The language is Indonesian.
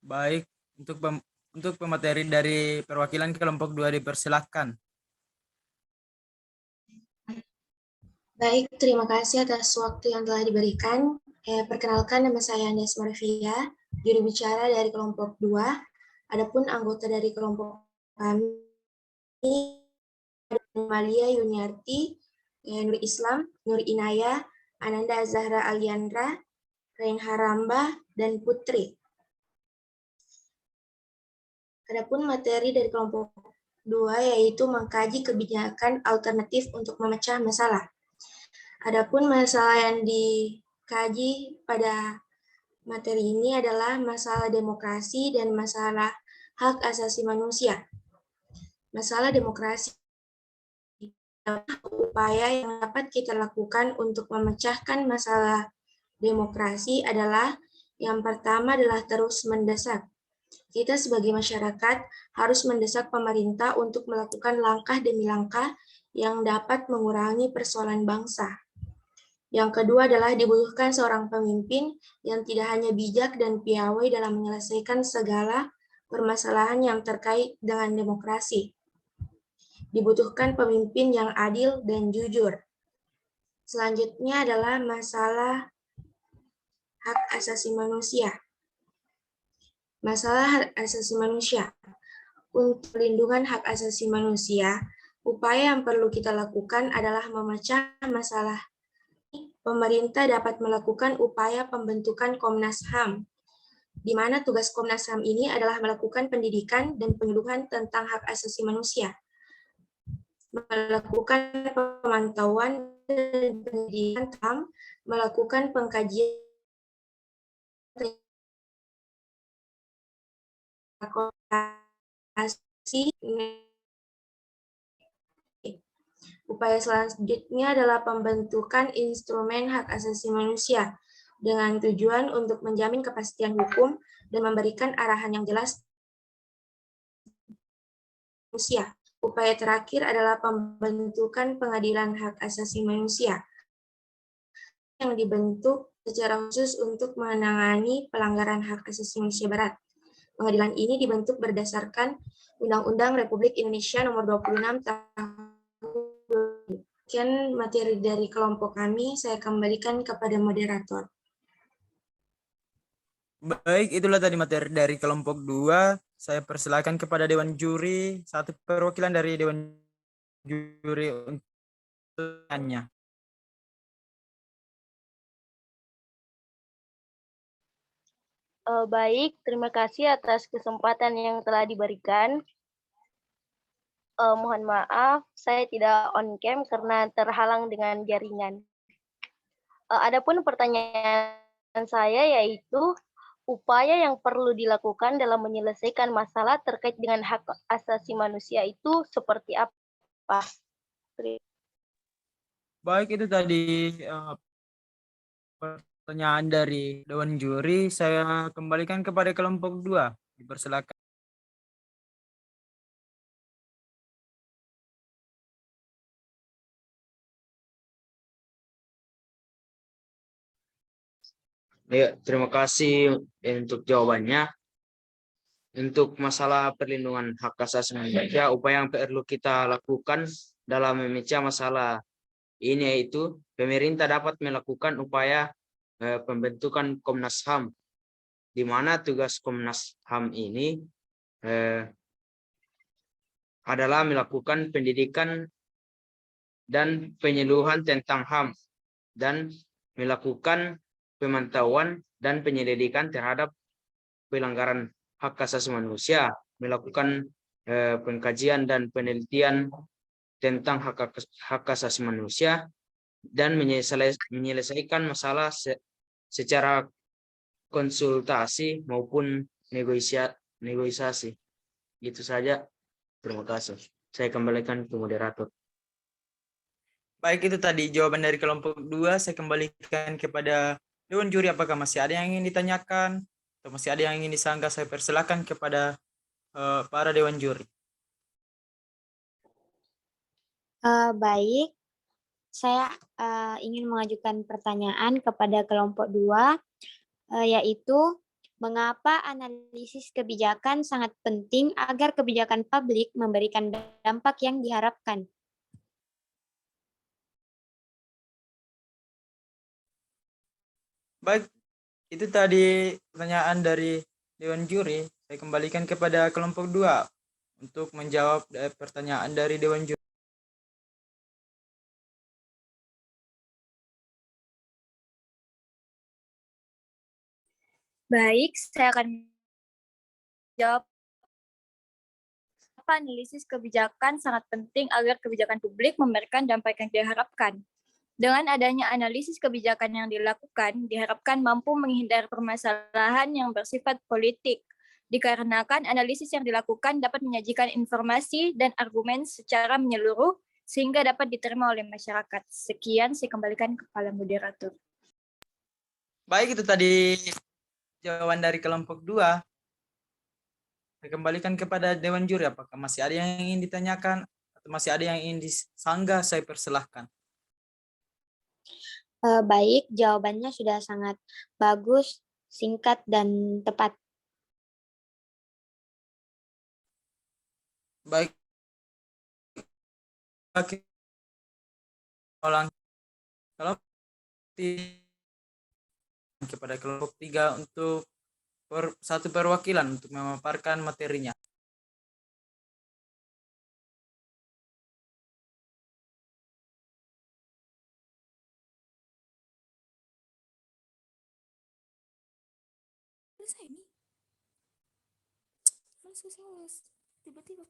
Baik, untuk pemateri dari perwakilan kelompok 2 dipersilahkan. Baik, terima kasih atas waktu yang telah diberikan. Perkenalkan, nama saya Andes Marvia, juru bicara dari kelompok 2. Adapun anggota dari kelompok kami, Malia Yuniarti, Nur Islam, Nur Inaya, Ananda Zahra Aliandra, Rein Haramba, dan Putri. Adapun materi dari kelompok 2 yaitu mengkaji kebijakan alternatif untuk memecah masalah. Adapun masalah yang dikaji pada materi ini adalah masalah demokrasi dan masalah hak asasi manusia. Masalah demokrasi, upaya yang dapat kita lakukan untuk memecahkan masalah demokrasi adalah yang pertama adalah terus mendesak. Kita sebagai masyarakat harus mendesak pemerintah untuk melakukan langkah demi langkah yang dapat mengurangi persoalan bangsa. Yang kedua adalah dibutuhkan seorang pemimpin yang tidak hanya bijak dan piawai dalam menyelesaikan segala permasalahan yang terkait dengan demokrasi. Dibutuhkan pemimpin yang adil dan jujur. Selanjutnya adalah masalah hak asasi manusia. Masalah hak asasi manusia. Untuk perlindungan hak asasi manusia, upaya yang perlu kita lakukan adalah memecah masalah. Pemerintah dapat melakukan upaya pembentukan Komnas HAM, di mana tugas Komnas HAM ini adalah melakukan pendidikan dan penyuluhan tentang hak asasi manusia, melakukan pemantauan dan pendidikan HAM, melakukan pengkajian Upaya selanjutnya adalah pembentukan instrumen hak asasi manusia dengan tujuan untuk menjamin kepastian hukum dan memberikan arahan yang jelas manusia. Upaya terakhir adalah pembentukan pengadilan hak asasi manusia yang dibentuk secara khusus untuk menangani pelanggaran hak asasi manusia berat. Pengadilan ini dibentuk berdasarkan Undang-Undang Republik Indonesia Nomor 26 Tahun 2000. Sekian materi dari kelompok kami, saya kembalikan kepada moderator. Baik, itulah tadi materi dari kelompok 2. Saya persilakan kepada Dewan Juri, satu perwakilan dari Dewan Juri untuk tanya. Baik, terima kasih atas kesempatan yang telah diberikan. Mohon maaf, saya tidak on cam karena terhalang dengan jaringan. Adapun pertanyaan saya yaitu, upaya yang perlu dilakukan dalam menyelesaikan masalah terkait dengan hak asasi manusia itu seperti apa? Baik, itu tadi pertanyaan dari Dewan Juri. Saya kembalikan kepada kelompok 2. Dipersilakan. Ya, terima kasih untuk jawabannya. Untuk masalah perlindungan hak asasi manusia, upaya yang perlu kita lakukan dalam memecah masalah ini yaitu pemerintah dapat melakukan upaya pembentukan Komnas HAM, di mana tugas Komnas HAM ini adalah melakukan pendidikan dan penyuluhan tentang HAM dan melakukan pemantauan dan penyelidikan terhadap pelanggaran hak asasi manusia, melakukan pengkajian dan penelitian tentang hak asasi manusia, dan menyelesaikan masalah secara konsultasi maupun negosiasi. Itu saja. Terima kasih. Saya kembalikan ke moderator. Baik, itu tadi jawaban dari kelompok 2. Saya kembalikan kepada Dewan Juri. Apakah masih ada yang ingin ditanyakan? Atau masih ada yang ingin disanggah? Saya persilakan kepada para Dewan Juri. Baik, saya ingin mengajukan pertanyaan kepada kelompok 2, yaitu mengapa analisis kebijakan sangat penting agar kebijakan publik memberikan dampak yang diharapkan? Baik, itu tadi pertanyaan dari Dewan Juri. Saya kembalikan kepada kelompok 2 untuk menjawab pertanyaan dari Dewan Juri. Baik, saya akan jawab. Apa analisis kebijakan sangat penting agar kebijakan publik memberikan dampak yang diharapkan. Dengan adanya analisis kebijakan yang dilakukan, diharapkan mampu menghindari permasalahan yang bersifat politik. Dikarenakan analisis yang dilakukan dapat menyajikan informasi dan argumen secara menyeluruh sehingga dapat diterima oleh masyarakat. Sekian, saya kembalikan kepada moderator. Baik, itu tadi jawaban dari kelompok 2. Saya kembalikan kepada Dewan Juri. Apakah masih ada yang ingin ditanyakan atau masih ada yang ingin disanggah? Saya persilahkan. Baik, jawabannya sudah sangat bagus, singkat, dan tepat. Baik. Ulang kepada kelompok 3 untuk satu perwakilan untuk memaparkan materinya. Selesai nih. Selesai. Tiba-tiba